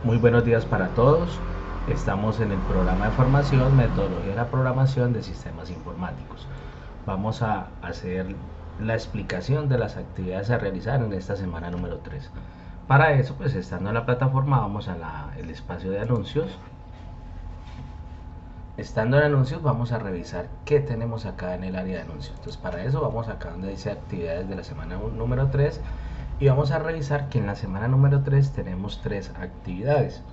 Muy buenos días para todos. Estamos en el programa de formación Metodología de la Programación de Sistemas Informáticos. Vamos a hacer la explicación de las actividades a realizar en esta semana número 3. Para eso, pues estando en la plataforma, vamos a el espacio de anuncios. Estando en anuncios, vamos a revisar qué tenemos acá en el área de anuncios. Entonces, para eso vamos acá donde dice actividades de la semana número 3 y vamos a revisar que en la semana número 3 tenemos 3 actividades.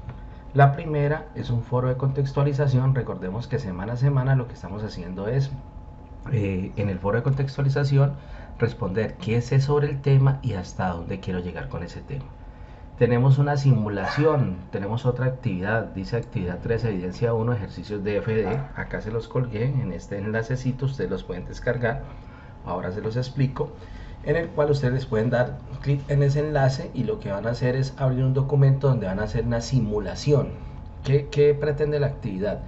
La primera es un foro de contextualización. Recordemos que semana a semana lo que estamos haciendo es en el foro de contextualización responder qué sé sobre el tema y hasta dónde quiero llegar con ese tema. Tenemos una simulación, tenemos otra actividad, dice actividad 3, evidencia 1, ejercicios de FD. Acá se los colgué en este enlacecito, ustedes los pueden descargar. Ahora se los explico, en el cual ustedes pueden dar clic en ese enlace y lo que van a hacer es abrir un documento donde van a hacer una simulación. ¿Qué pretende la actividad?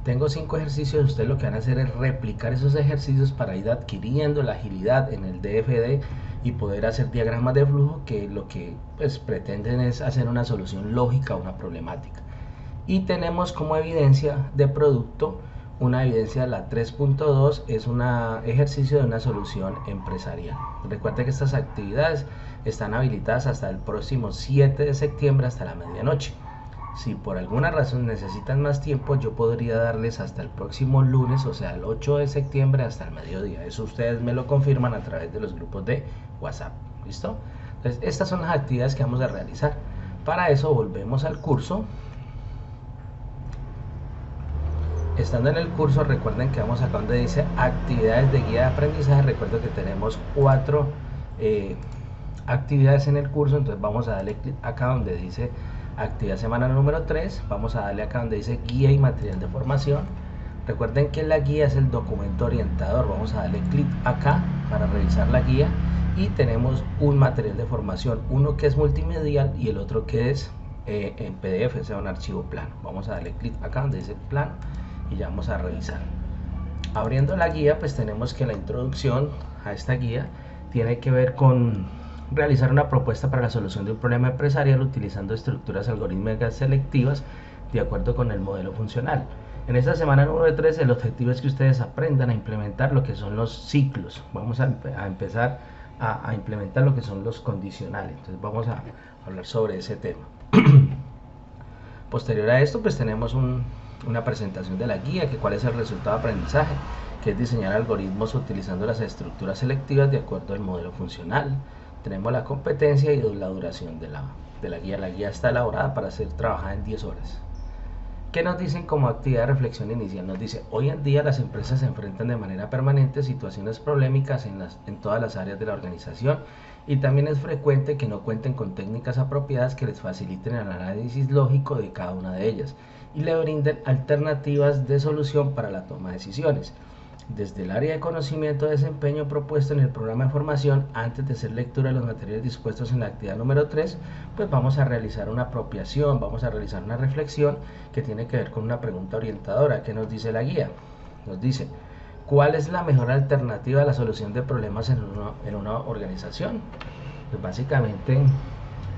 Tengo 5 ejercicios, ustedes lo que van a hacer es replicar esos ejercicios para ir adquiriendo la agilidad en el DFD y poder hacer diagramas de flujo que lo que pues pretenden es hacer una solución lógica a una problemática. Y tenemos como evidencia de producto una evidencia, la 3.2 es un ejercicio de una solución empresarial. Recuerden que estas actividades están habilitadas hasta el próximo 7 de septiembre hasta la medianoche. Si por alguna razón necesitan más tiempo, yo podría darles hasta el próximo lunes, o sea el 8 de septiembre hasta el mediodía. Eso ustedes me lo confirman a través de los grupos de WhatsApp. ¿Listo? Entonces estas son las actividades que vamos a realizar. Para eso volvemos al curso. Estando en el curso, recuerden que vamos acá donde dice actividades de guía de aprendizaje. Recuerdo que tenemos 4 actividades en el curso, entonces vamos a darle clic acá donde dice actividad semana número 3, vamos a darle acá donde dice guía y material de formación. Recuerden que la guía es el documento orientador, vamos a darle clic acá para revisar la guía y tenemos un material de formación, uno que es multimedial y el otro que es en PDF, o sea un archivo plano. Vamos a darle clic acá donde dice plano y ya vamos a revisar. Abriendo la guía, pues tenemos que la introducción a esta guía tiene que ver con realizar una propuesta para la solución de un problema empresarial utilizando estructuras algorítmicas selectivas de acuerdo con el modelo funcional. En esta semana número 3 el objetivo es que ustedes aprendan a implementar lo que son los ciclos. Vamos a empezar a implementar lo que son los condicionales. Entonces vamos a hablar sobre ese tema. Posterior a esto, pues tenemos una presentación de la guía, que cuál es el resultado de aprendizaje, que es diseñar algoritmos utilizando las estructuras selectivas de acuerdo al modelo funcional. Tenemos la competencia y la duración de la guía. La guía está elaborada para ser trabajada en 10 horas. ¿Qué nos dicen como actividad de reflexión inicial? Nos dice, hoy en día las empresas se enfrentan de manera permanente a situaciones polémicas en todas las áreas de la organización y también es frecuente que no cuenten con técnicas apropiadas que les faciliten el análisis lógico de cada una de ellas y le brinden alternativas de solución para la toma de decisiones. Desde el área de conocimiento de desempeño propuesto en el programa de formación, antes de hacer lectura de los materiales dispuestos en la actividad número 3, pues vamos a realizar una apropiación, vamos a realizar una reflexión que tiene que ver con una pregunta orientadora. ¿Qué nos dice la guía? Nos dice, ¿cuál es la mejor alternativa a la solución de problemas en una organización? Pues básicamente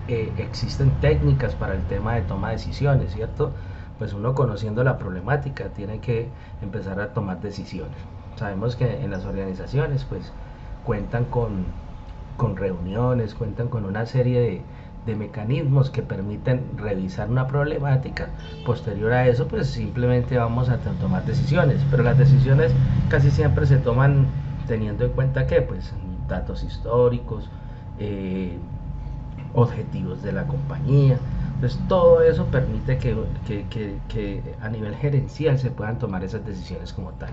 existen técnicas para el tema de toma de decisiones, ¿cierto? Pues uno conociendo la problemática tiene que empezar a tomar decisiones. Sabemos que en las organizaciones pues cuentan con reuniones, cuentan con una serie de mecanismos que permiten revisar una problemática. Posterior a eso pues simplemente vamos a tomar decisiones, pero las decisiones casi siempre se toman teniendo en cuenta que pues datos históricos, objetivos de la compañía. Entonces todo eso permite que a nivel gerencial se puedan tomar esas decisiones como tal.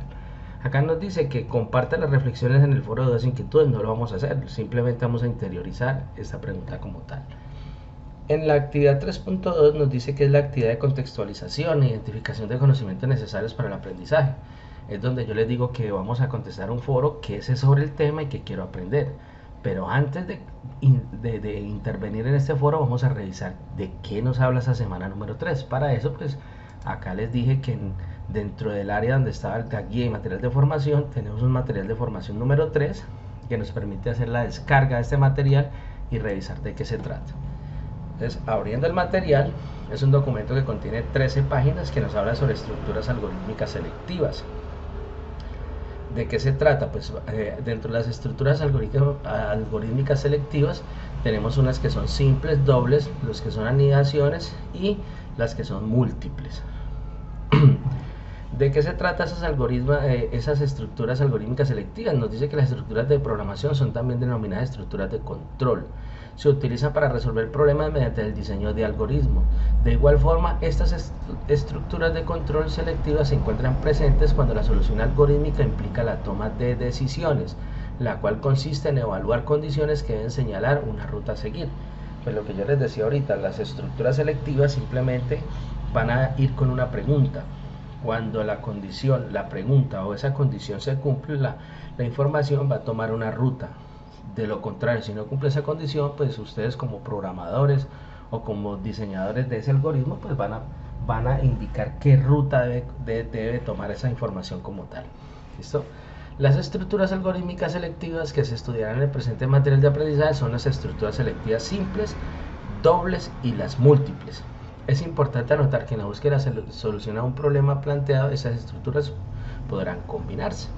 Acá nos dice que comparta las reflexiones en el foro de dudas e inquietudes. No lo vamos a hacer, simplemente vamos a interiorizar esta pregunta como tal. En la actividad 3.2 nos dice que es la actividad de contextualización e identificación de conocimientos necesarios para el aprendizaje. Es donde yo les digo que vamos a contestar un foro que sé sobre el tema y que quiero aprender. Pero antes de intervenir en este foro vamos a revisar de qué nos habla esa semana número 3. Para eso pues acá les dije que dentro del área donde estaba la guía y material de formación tenemos un material de formación número 3 que nos permite hacer la descarga de este material y revisar de qué se trata. Entonces, abriendo el material, es un documento que contiene 13 páginas que nos habla sobre estructuras algorítmicas selectivas. ¿De qué se trata? Pues dentro de las estructuras algorítmicas selectivas tenemos unas que son simples, dobles, los que son anidaciones y las que son múltiples. ¿De qué se trata esas estructuras algorítmicas selectivas? Nos dice que las estructuras de programación son también denominadas estructuras de control. Se utilizan para resolver problemas mediante el diseño de algoritmos. De igual forma, estas estructuras de control selectivas se encuentran presentes cuando la solución algorítmica implica la toma de decisiones, la cual consiste en evaluar condiciones que deben señalar una ruta a seguir. Pues lo que yo les decía ahorita, las estructuras selectivas simplemente van a ir con una pregunta. Cuando la pregunta o esa condición se cumple, la información va a tomar una ruta. De lo contrario, si no cumple esa condición, pues ustedes como programadores o como diseñadores de ese algoritmo, pues van a indicar qué ruta debe tomar esa información como tal. ¿Listo? Las estructuras algorítmicas selectivas que se estudiarán en el presente material de aprendizaje son las estructuras selectivas simples, dobles y las múltiples. Es importante anotar que en la búsqueda de solución a un problema planteado, esas estructuras podrán combinarse.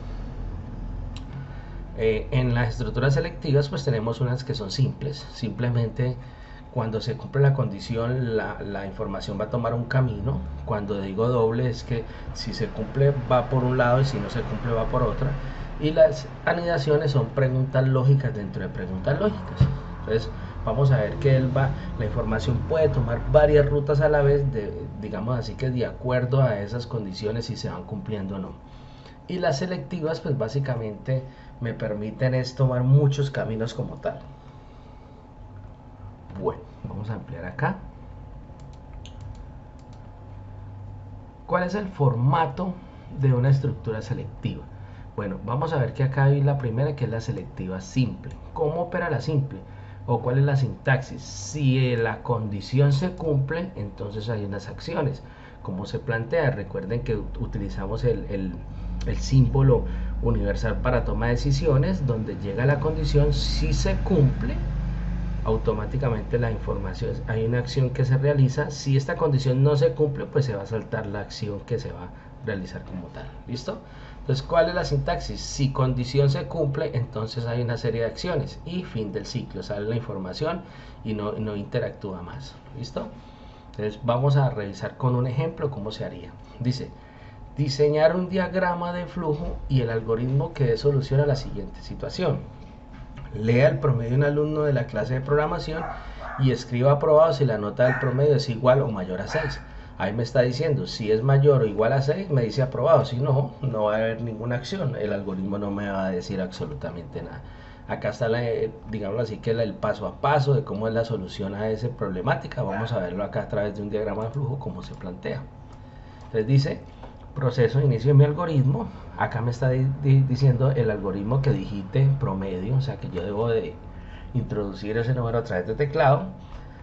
En las estructuras selectivas pues tenemos unas que son simples, simplemente cuando se cumple la condición la información va a tomar un camino. Cuando digo doble es que si se cumple va por un lado y si no se cumple va por otra. Y las anidaciones son preguntas lógicas dentro de preguntas lógicas. Entonces vamos a ver que la información puede tomar varias rutas a la vez, digamos así, que de acuerdo a esas condiciones si se van cumpliendo o no. Y las selectivas pues básicamente me permiten tomar muchos caminos como tal. Bueno, vamos a ampliar acá. ¿Cuál es el formato de una estructura selectiva? Bueno, vamos a ver que acá hay la primera, que es la selectiva simple. ¿Cómo opera la simple? ¿O cuál es la sintaxis? Si la condición se cumple, entonces hay unas acciones. ¿Cómo se plantea? Recuerden que utilizamos el símbolo universal para toma de decisiones, donde llega la condición, si se cumple, automáticamente la información, hay una acción que se realiza. Si esta condición no se cumple, pues se va a saltar la acción que se va a realizar como tal. ¿Listo? Entonces, ¿cuál es la sintaxis? Si condición se cumple, entonces hay una serie de acciones y fin del ciclo, sale la información y no interactúa más. ¿Listo? Entonces vamos a revisar con un ejemplo cómo se haría. Dice: diseñar un diagrama de flujo y el algoritmo que dé solución a la siguiente situación. Lea el promedio de un alumno de la clase de programación y escriba aprobado si la nota del promedio es igual o mayor a 6. Ahí me está diciendo, si es mayor o igual a 6, me dice aprobado. Si no, no va a haber ninguna acción. El algoritmo no me va a decir absolutamente nada. Acá está, digamos así, que el paso a paso de cómo es la solución a esa problemática. Vamos a verlo acá a través de un diagrama de flujo, cómo se plantea. Entonces dice: proceso de inicio de mi algoritmo. Acá me está diciendo el algoritmo que digite promedio, o sea que yo debo de introducir ese número a través de teclado.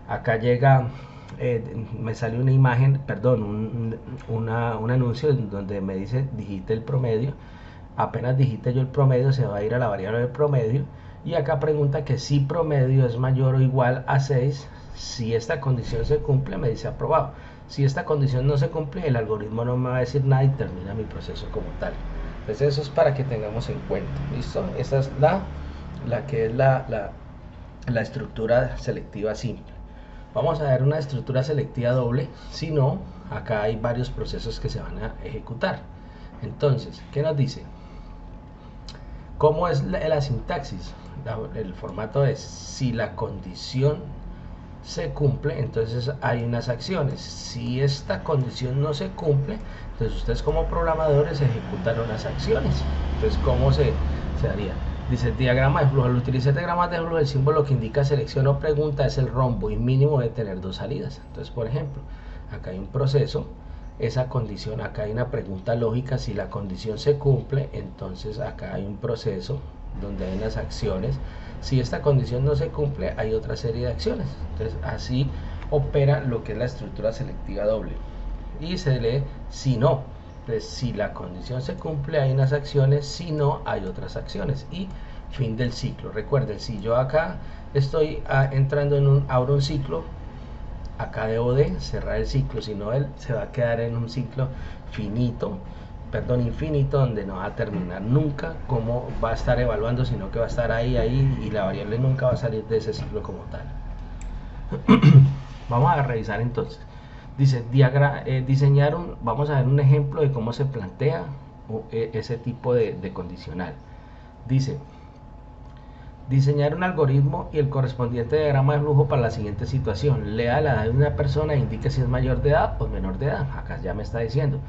Acá llega, me sale una imagen, perdón, un anuncio donde me dice digite el promedio. Apenas digite yo el promedio, se va a ir a la variable de promedio, y acá pregunta que si promedio es mayor o igual a 6. Si esta condición se cumple, me dice aprobado. Si esta condición no se cumple, el algoritmo no me va a decir nada y termina mi proceso como tal. Entonces eso es para que tengamos en cuenta. ¿Listo? Esta es la estructura selectiva simple. Vamos a ver una estructura selectiva doble. Si no, acá hay varios procesos que se van a ejecutar. Entonces, ¿qué nos dice? ¿Cómo es la sintaxis? El formato es: si la condición se cumple, entonces hay unas acciones. Si esta condición no se cumple, entonces ustedes como programadores ejecutan unas acciones. Entonces, ¿cómo se haría? Dice diagrama de flujo. Al utilizar diagramas de flujo, el símbolo que indica selección o pregunta es el rombo y mínimo debe tener 2 salidas. Entonces, por ejemplo, acá hay un proceso, esa condición, acá hay una pregunta lógica. Si la condición se cumple, entonces acá hay un proceso donde hay unas acciones. Si esta condición no se cumple, hay otra serie de acciones. Entonces así opera lo que es la estructura selectiva doble. Y se lee si no. Entonces, si la condición se cumple, hay unas acciones; si no, hay otras acciones. Y fin del ciclo. Recuerden, si yo acá estoy entrando abro un ciclo, acá debo de cerrar el ciclo, si no él se va a quedar en un ciclo finito, perdón, infinito, donde no va a terminar nunca cómo va a estar evaluando, sino que va a estar ahí, y la variable nunca va a salir de ese ciclo como tal. Vamos a revisar entonces. Dice, diseñar vamos a ver un ejemplo de cómo se plantea ese tipo de condicional. Dice, diseñar un algoritmo y el correspondiente diagrama de flujo para la siguiente situación. Lea la edad de una persona e indique si es mayor de edad o menor de edad. Acá ya me está diciendo.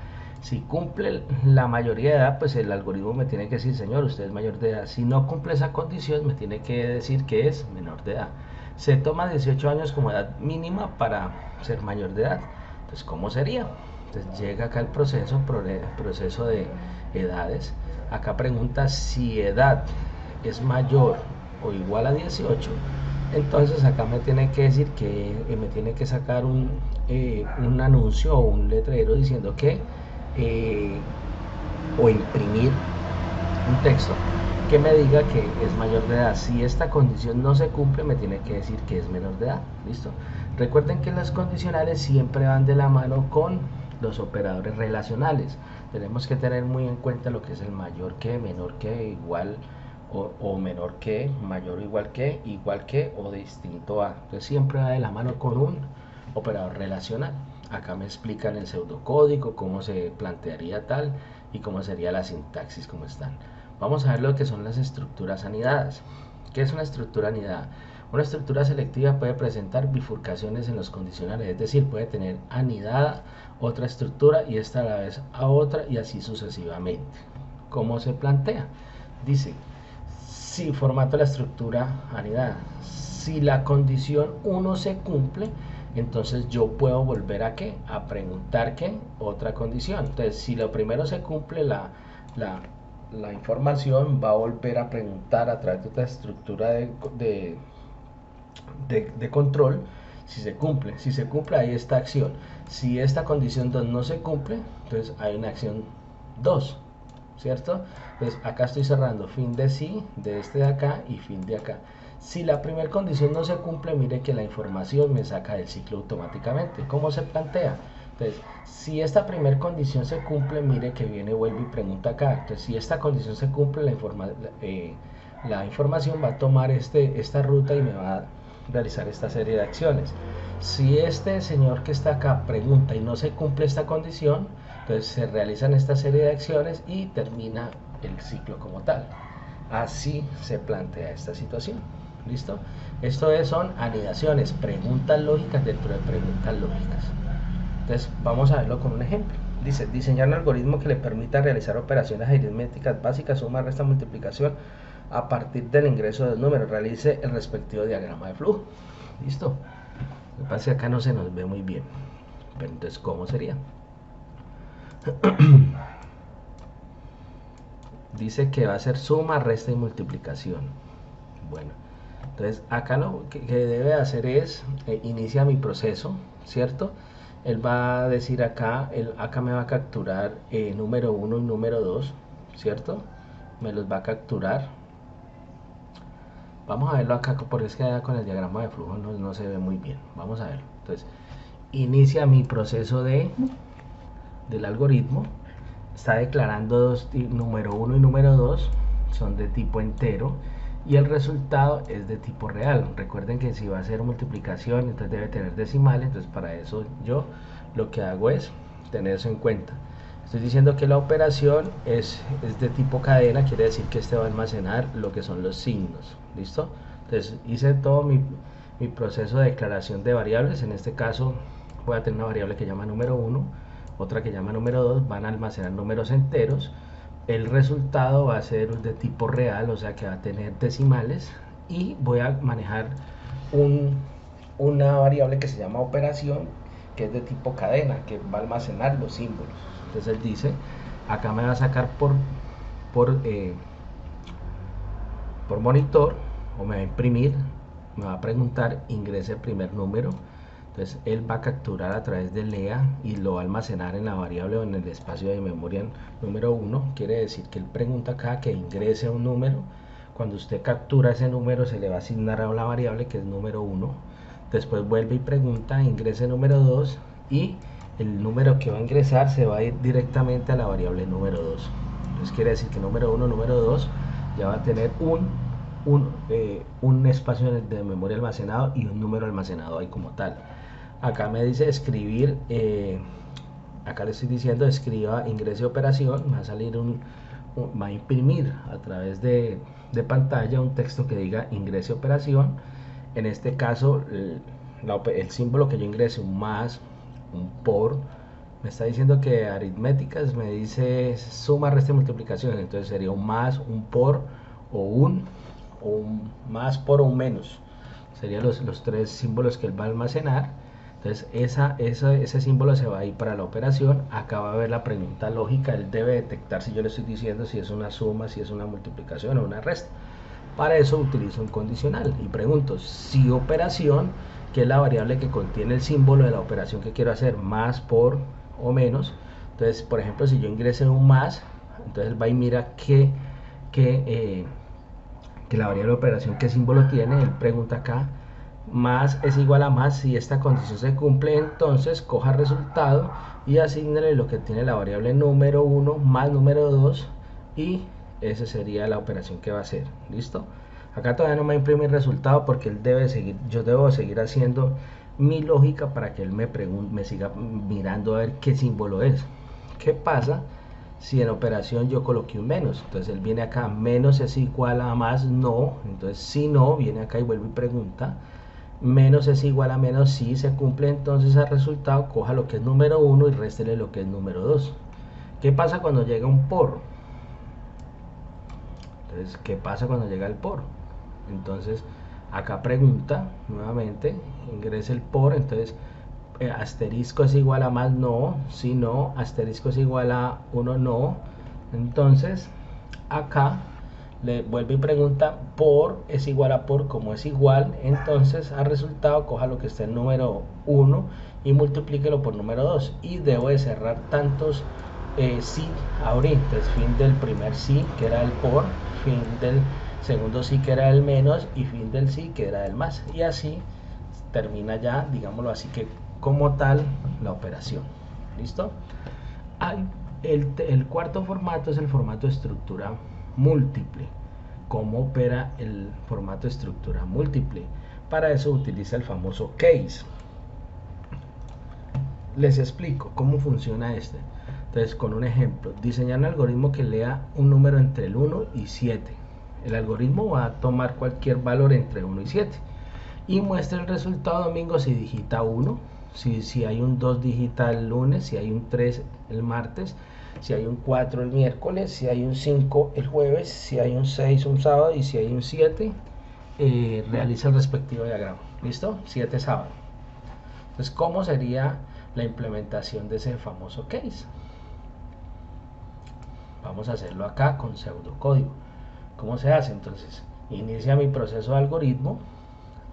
Si cumple la mayoría de edad, pues el algoritmo me tiene que decir, señor, usted es mayor de edad. Si no cumple esa condición, me tiene que decir que es menor de edad. Se toma 18 años como edad mínima para ser mayor de edad. Entonces, ¿cómo sería? Entonces llega acá el proceso de edades. Acá pregunta si edad es mayor o igual a 18. Entonces acá me tiene que decir que me tiene que sacar un anuncio o un letrero diciendo que o imprimir un texto que me diga que es mayor de edad. Si esta condición no se cumple, me tiene que decir que es menor de edad. ¿Listo? Recuerden que las condicionales siempre van de la mano con los operadores relacionales. Tenemos que tener muy en cuenta lo que es el mayor que, menor que, igual o menor que, mayor o igual que o distinto a. Entonces siempre va de la mano con un operador relacional. Acá me explican el pseudocódigo, cómo se plantearía tal y cómo sería la sintaxis como están. Vamos a ver lo que son las estructuras anidadas. ¿Qué es una estructura anidada? Una estructura selectiva puede presentar bifurcaciones en los condicionales, es decir, puede tener anidada otra estructura y esta a la vez a otra y así sucesivamente. ¿Cómo se plantea? Dice, si formato la estructura anidada, si la condición 1 se cumple, entonces yo puedo volver a qué, a preguntar qué, otra condición. Entonces si lo primero se cumple, la información va a volver a preguntar a través de otra estructura de control si se cumple. Si se cumple, hay esta acción. Si esta condición 2 no se cumple, entonces hay una acción 2, ¿cierto? Entonces acá estoy cerrando fin de sí, de este de acá y fin de acá. Si la primera condición no se cumple, mire que la información me saca del ciclo automáticamente. ¿Cómo se plantea? Entonces, si esta primera condición se cumple, mire que viene, vuelve y pregunta acá. Entonces, si esta condición se cumple, la información va a tomar esta ruta y me va a realizar esta serie de acciones. Si este señor que está acá pregunta y no se cumple esta condición, entonces se realizan esta serie de acciones y termina el ciclo como tal. Así se plantea esta situación. ¿Listo? Esto son anidaciones, preguntas lógicas dentro de preguntas lógicas. Entonces vamos a verlo con un ejemplo. Dice, diseñar un algoritmo que le permita realizar operaciones aritméticas básicas, suma, resta, multiplicación a partir del ingreso del número. Realice el respectivo diagrama de flujo. ¿Listo? Lo que pasa es que acá no se nos ve muy bien. Pero entonces, ¿cómo sería? Dice que va a ser suma, resta y multiplicación. Bueno, entonces acá lo que debe hacer es inicia mi proceso, ¿cierto? Él va a decir acá, acá me va a capturar número 1 y número 2, ¿cierto? Me los va a capturar. Vamos a verlo acá porque es que con el diagrama de flujo no se ve muy bien. Vamos a verlo. Entonces, inicia mi proceso del algoritmo. Está declarando número 1 y número 2 son de tipo entero y el resultado es de tipo real. Recuerden que si va a ser multiplicación, entonces debe tener decimales. Entonces para eso yo lo que hago es tener eso en cuenta. Estoy diciendo que la operación es de tipo cadena, quiere decir que este va a almacenar lo que son los signos. ¿Listo? Entonces hice todo mi proceso de declaración de variables. En este caso voy a tener una variable que llama número 1, otra que llama número 2, van a almacenar números enteros. El resultado va a ser de tipo real, o sea que va a tener decimales, y voy a manejar una variable que se llama operación, que es de tipo cadena, que va a almacenar los símbolos. Entonces él dice, acá me va a sacar por monitor, o me va a imprimir, me va a preguntar, ingrese el primer número. Entonces él va a capturar a través de lea y lo va a almacenar en la variable o en el espacio de memoria número 1. Quiere decir que él pregunta acá que ingrese un número. Cuando usted captura ese número se le va a asignar a una variable que es número 1. después vuelve y pregunta, ingrese número 2 y el número que va a ingresar se va a ir directamente a la variable número 2. Entonces quiere decir que número 1, número 2 ya va a tener un espacio de memoria almacenado y un número almacenado ahí como tal. Acá me dice escribir, acá le estoy diciendo escriba ingrese operación, va a salir va a imprimir a través de pantalla un texto que diga ingrese operación. En este caso el símbolo que yo ingrese, un más, un por, me está diciendo que aritméticas me dice suma, resta y multiplicación, entonces sería un más, un por o un más, por o un menos, serían los tres símbolos que él va a almacenar. Entonces ese símbolo se va a ir para la operación. Acá va a ver la pregunta lógica, él debe detectar si yo le estoy diciendo si es una suma, si es una multiplicación o una resta. Para eso utilizo un condicional y pregunto si operación, que es la variable que contiene el símbolo de la operación que quiero hacer, más, por o menos. Entonces, por ejemplo, si yo ingresé un más, entonces va y mira que la variable de operación qué símbolo tiene. Él pregunta acá, más es igual a más, si esta condición se cumple, entonces coja resultado y asignale lo que tiene la variable número 1 más número 2 y esa sería la operación que va a hacer. ¿Listo? Acá todavía no me imprime el resultado porque él debe seguir, yo debo seguir haciendo mi lógica para que él me siga mirando a ver qué símbolo es. ¿Qué pasa si en operación yo coloqué un menos? Entonces él viene acá, menos es igual a más, no. Entonces si no, viene acá y vuelve y pregunta, menos es igual a menos, si se cumple entonces el resultado, coja lo que es número 1 y réstele lo que es número 2. ¿Qué pasa cuando llega un por? Entonces, ¿qué pasa cuando llega el por? Entonces, acá pregunta nuevamente, ingrese el por, entonces asterisco es igual a más, no, si no, asterisco es igual a 1, no. Entonces, acá le vuelve y pregunta, por es igual a por, como es igual, entonces al resultado coja lo que está en número 1 y multiplíquelo por número 2 y debo de cerrar tantos sí abrir. Entonces fin del primer sí que era el por, fin del segundo sí que era el menos y fin del sí que era el más, y así termina ya, digámoslo así, que como tal la operación. ¿Listo? El cuarto formato es el formato de estructura múltiple. ¿Cómo opera el formato de estructura múltiple? Para eso utiliza el famoso case. Les explico cómo funciona este. Entonces, con un ejemplo, diseñar un algoritmo que lea un número entre el 1 y 7. El algoritmo va a tomar cualquier valor entre 1 y 7 y muestra el resultado domingo si digita 1, si hay un 2 digita el lunes, si hay un 3 el martes, si hay un 4 el miércoles, si hay un 5 el jueves, si hay un 6 un sábado y si hay un 7 realiza el respectivo diagrama. ¿Listo? 7 sábado. Entonces, ¿cómo sería la implementación de ese famoso case? Vamos a hacerlo acá con pseudocódigo. ¿Cómo se hace? Entonces, inicia mi proceso de algoritmo.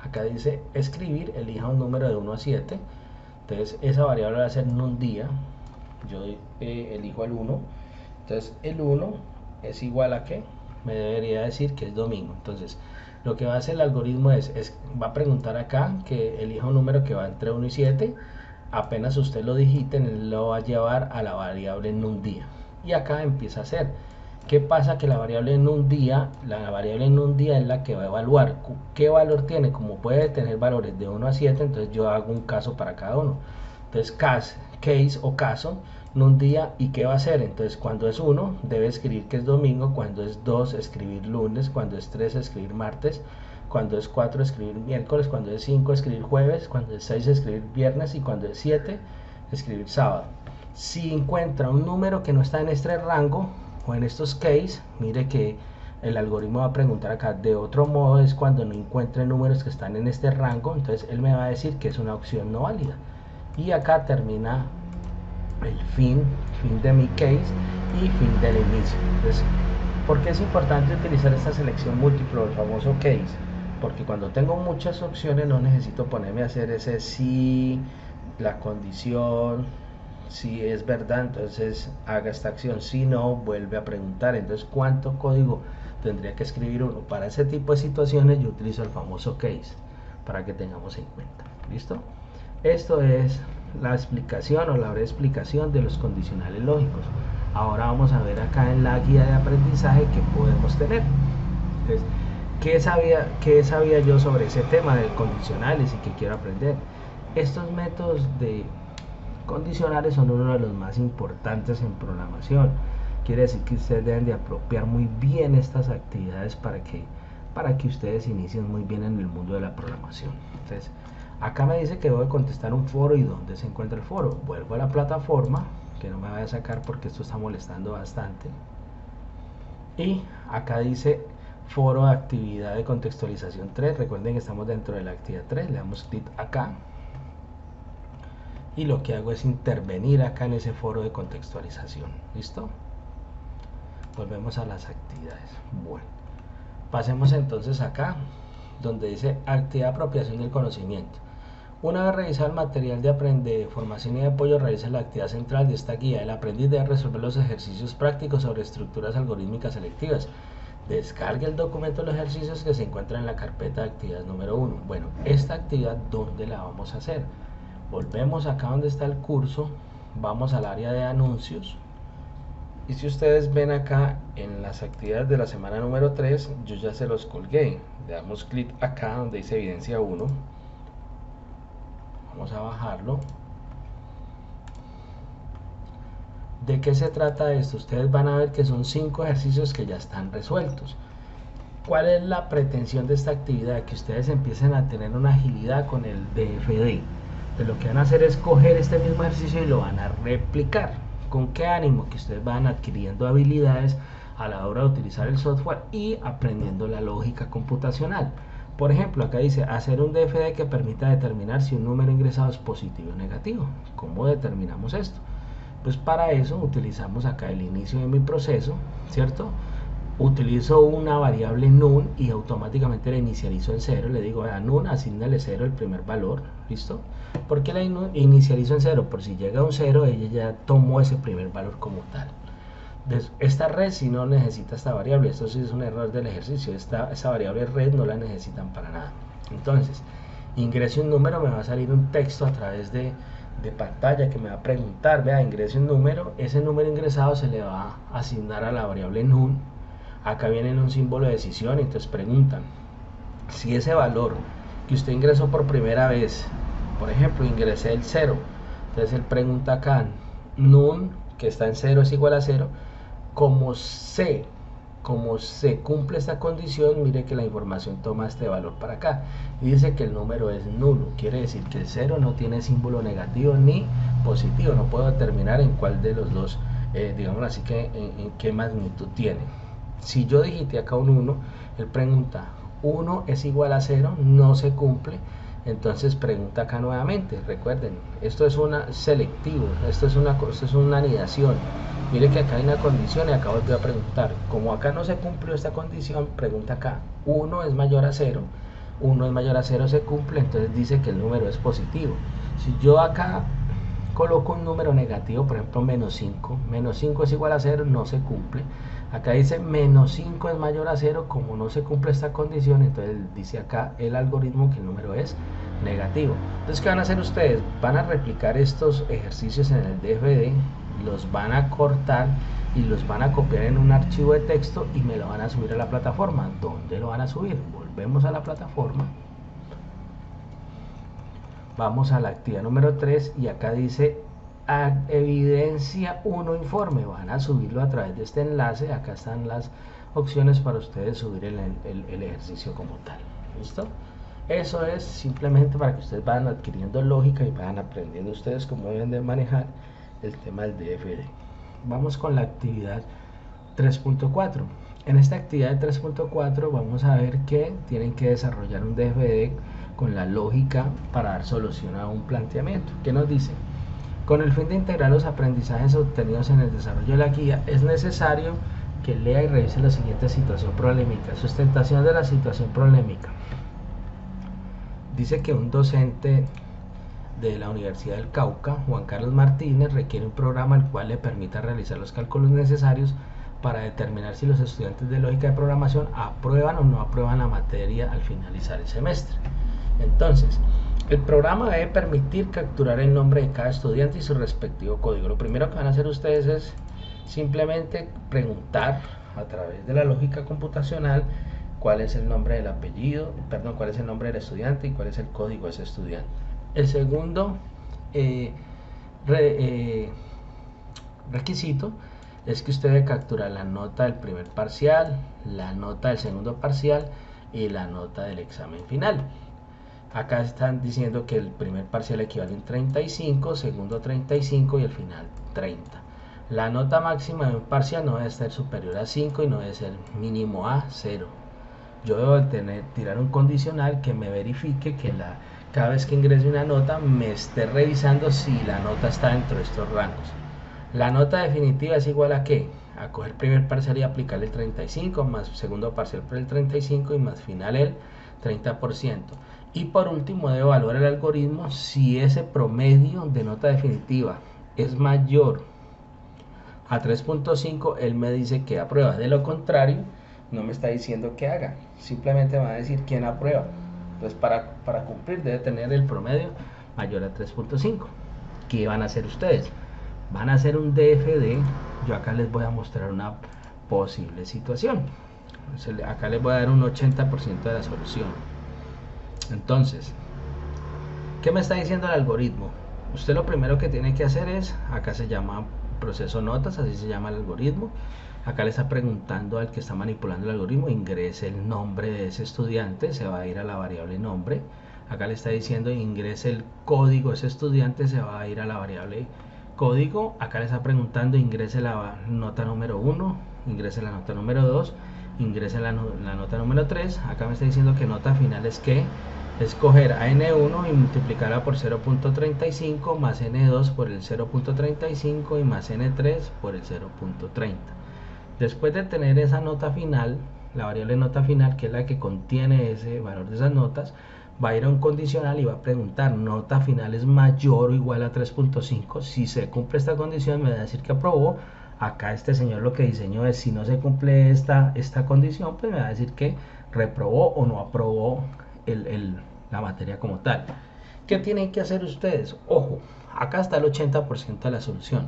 Acá dice escribir, elija un número de 1 a 7. Entonces, esa variable va a ser en un día. Yo elijo el 1. Entonces, el 1 es igual a ¿qué? Me debería decir que es domingo. Entonces, lo que va a hacer el algoritmo va a preguntar acá que elija un número que va entre 1 y 7. Apenas usted lo digite, él lo va a llevar a la variable en un día. Y acá empieza a hacer. ¿Qué pasa? Que la variable en un día es la que va a evaluar qué valor tiene. Como puede tener valores de 1 a 7, entonces yo hago un caso para cada uno. Entonces case o caso en un día, y qué va a hacer. Entonces cuando es 1 debe escribir que es domingo, cuando es 2 escribir lunes, cuando es 3 escribir martes, cuando es 4 escribir miércoles, cuando es 5 escribir jueves, cuando es 6 escribir viernes y cuando es 7 escribir sábado. Si encuentra un número que no está en este rango o en estos case, mire que el algoritmo va a preguntar acá de otro modo, es cuando no encuentre números que están en este rango, entonces él me va a decir que es una opción no válida. Y acá termina el fin de mi case y fin del inicio. Entonces, ¿por qué es importante utilizar esta selección múltiple, el famoso case? Porque cuando tengo muchas opciones no necesito ponerme a hacer ese si, la condición, si es verdad, entonces haga esta acción, si no, vuelve a preguntar. Entonces, ¿cuánto código tendría que escribir uno? Para ese tipo de situaciones yo utilizo el famoso case. para que tengamos en cuenta. ¿Listo? Esto es la explicación o la breve explicación de los condicionales lógicos. Ahora vamos a ver acá en la guía de aprendizaje que podemos tener. Entonces, ¿qué sabía yo sobre ese tema de condicionales y que quiero aprender? Estos métodos de condicionales son uno de los más importantes en programación. Quiere decir que ustedes deben de apropiar muy bien estas actividades para que ustedes inicien muy bien en el mundo de la programación. Entonces, acá me dice que debo de contestar un foro. ¿Y dónde se encuentra el foro? Vuelvo a la plataforma, que no me vaya a sacar porque esto está molestando bastante. Y acá dice foro de actividad de contextualización 3. Recuerden que estamos dentro de la actividad 3. Le damos clic acá. Y lo que hago es intervenir acá en ese foro de contextualización. ¿Listo? Volvemos a las actividades. Bueno, pasemos entonces acá donde dice actividad de apropiación del conocimiento. Una vez revisado el material de formación y de apoyo, realiza la actividad central de esta guía. El aprendiz debe resolver los ejercicios prácticos sobre estructuras algorítmicas selectivas. Descargue el documento de los ejercicios que se encuentra en la carpeta de actividad número 1. Bueno, esta actividad, ¿dónde la vamos a hacer? Volvemos acá donde está el curso, vamos al área de anuncios. Y si ustedes ven acá en las actividades de la semana número 3, yo ya se los colgué. Le damos clic acá donde dice evidencia 1. Vamos a bajarlo. ¿De qué se trata esto? Ustedes van a ver que son 5 ejercicios que ya están resueltos. ¿Cuál es la pretensión de esta actividad? Que ustedes empiecen a tener una agilidad con el DFD. Entonces, lo que van a hacer es coger este mismo ejercicio y lo van a replicar. ¿Con qué ánimo? Que ustedes van adquiriendo habilidades a la hora de utilizar el software y aprendiendo la lógica computacional. Por ejemplo, acá dice hacer un DFD que permita determinar si un número ingresado es positivo o negativo. ¿Cómo determinamos esto? Pues para eso utilizamos acá el inicio de mi proceso, ¿cierto? Utilizo una variable NUN y automáticamente la inicializo en 0. Le digo a NUN, asígnale 0 el primer valor, ¿listo? ¿Por qué la inicializo en 0? Por si llega a un 0, ella ya tomó ese primer valor como tal. Esta red si no necesita esta variable. Esto sí es un error del ejercicio. Esta variable red no la necesitan para nada. Entonces, ingrese un número, me va a salir un texto a través de pantalla que me va a preguntar, vea, ingrese un número. Ese número ingresado se le va a asignar a la variable NUN. Acá viene un símbolo de decisión. Entonces preguntan si ese valor que usted ingresó por primera vez, por ejemplo, ingresé el 0. Entonces él pregunta acá, NUN, que está en 0 es igual a 0. Como se cumple esta condición, mire que la información toma este valor para acá y dice que el número es nulo. Quiere decir que el 0 no tiene símbolo negativo ni positivo. No puedo determinar en cuál de los dos, digamos así, que en qué magnitud tiene. Si yo digité acá un 1, él pregunta, 1 es igual a 0, no se cumple. Entonces pregunta acá nuevamente. Recuerden, esto es una selectivo, esto es una anidación. Mire que acá hay una condición y acá volvió a preguntar. Como acá no se cumplió esta condición, pregunta acá, 1 es mayor a 0. 1 es mayor a 0 se cumple, entonces dice que el número es positivo. Si yo acá coloco un número negativo, por ejemplo menos 5 es igual a 0, no se cumple. Acá dice menos 5 es mayor a 0, como no se cumple esta condición, entonces dice acá el algoritmo que el número es negativo. Entonces, ¿qué van a hacer ustedes? Van a replicar estos ejercicios en el DFD, los van a cortar y los van a copiar en un archivo de texto y me lo van a subir a la plataforma. ¿Dónde lo van a subir? Volvemos a la plataforma. Vamos a la actividad número 3 y acá dice evidencia 1 informe. Van a subirlo a través de este enlace. Acá están las opciones para ustedes subir el ejercicio como tal. ¿Listo? Eso es simplemente para que ustedes vayan adquiriendo lógica y vayan aprendiendo ustedes cómo deben de manejar el tema del DFD. Vamos con la actividad 3.4. En esta actividad 3.4 vamos a ver que tienen que desarrollar un DFD con la lógica para dar solución a un planteamiento. ¿Qué nos dice? Con el fin de integrar los aprendizajes obtenidos en el desarrollo de la guía, es necesario que lea y revise la siguiente situación problemática. Sustentación de la situación problemática. Dice que un docente de la Universidad del Cauca, Juan Carlos Martínez, requiere un programa el cual le permita realizar los cálculos necesarios para determinar si los estudiantes de lógica de programación aprueban o no aprueban la materia al finalizar el semestre. Entonces, el programa debe permitir capturar el nombre de cada estudiante y su respectivo código. Lo primero que van a hacer ustedes es simplemente preguntar a través de la lógica computacional cuál es el nombre del apellido, perdón, cuál es el nombre del estudiante y cuál es el código de ese estudiante. El segundo requisito es que usted debe capturar la nota del primer parcial, la nota del segundo parcial y la nota del examen final. Acá están diciendo que el primer parcial equivale a 35, segundo 35 y el final 30. La nota máxima de un parcial no debe ser superior a 5 y no debe ser mínimo a 0. Yo debo tirar un condicional que me verifique que cada vez que ingrese una nota me esté revisando si la nota está dentro de estos rangos. La nota definitiva es igual a ¿qué? A coger primer parcial y aplicarle el 35, más segundo parcial por el 35 y más final el 30%. Y por último debo evaluar el algoritmo si ese promedio de nota definitiva es mayor a 3.5, él me dice que aprueba. De lo contrario, no me está diciendo que haga, simplemente me va a decir quién aprueba. Entonces para cumplir debe tener el promedio mayor a 3.5. ¿Qué van a hacer ustedes? Van a hacer un DFD. Yo acá les voy a mostrar una posible situación. Acá les voy a dar un 80% de la solución. Entonces, ¿qué me está diciendo el algoritmo? Usted lo primero que tiene que hacer es, acá se llama proceso notas, así se llama el algoritmo. Acá le está preguntando al que está manipulando el algoritmo, ingrese el nombre de ese estudiante, se va a ir a la variable nombre. Acá le está diciendo ingrese el código de ese estudiante, se va a ir a la variable código. Acá le está preguntando ingrese la nota número 1, ingrese la nota número 2, ingrese la nota número 3. Acá me está diciendo que nota final es que escoger a n1 y multiplicarla por 0.35 más n2 por el 0.35 y más n3 por el 0.30. Después de tener esa nota final, la variable nota final, que es la que contiene ese valor de esas notas, va a ir a un condicional y va a preguntar nota final es mayor o igual a 3.5. Si se cumple esta condición me va a decir que aprobó. Acá este señor lo que diseñó es, si no se cumple esta condición, pues me va a decir que reprobó o no aprobó la materia como tal. ¿Qué tienen que hacer ustedes? Ojo, acá está el 80% de la solución.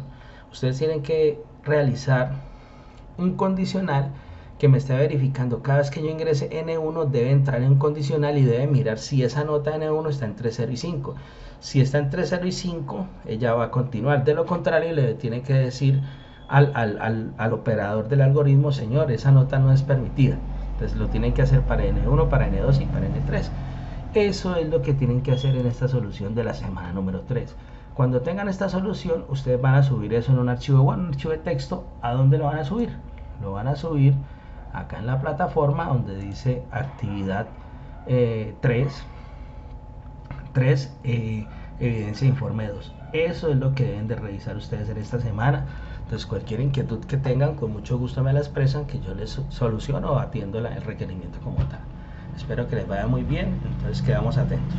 Ustedes tienen que realizar un condicional que me esté verificando cada vez que yo ingrese N1 debe entrar en un condicional y debe mirar si esa nota N1 está entre 0 y 5. Si está entre 0 y 5, ella va a continuar. De lo contrario, le tiene que decir al operador del algoritmo, señor, esa nota no es permitida. Entonces lo tienen que hacer para N1, para N2 y para N3. Eso es lo que tienen que hacer en esta solución de la semana número 3. Cuando tengan esta solución, ustedes van a subir eso en un archivo Word, un archivo de texto. ¿A dónde lo van a subir? Lo van a subir acá en la plataforma donde dice actividad 3, evidencia informe 2. Eso es lo que deben de revisar ustedes en esta semana. Entonces cualquier inquietud que tengan, con mucho gusto me la expresan, que yo les soluciono o atiendo el requerimiento como tal. Espero que les vaya muy bien, entonces quedamos atentos.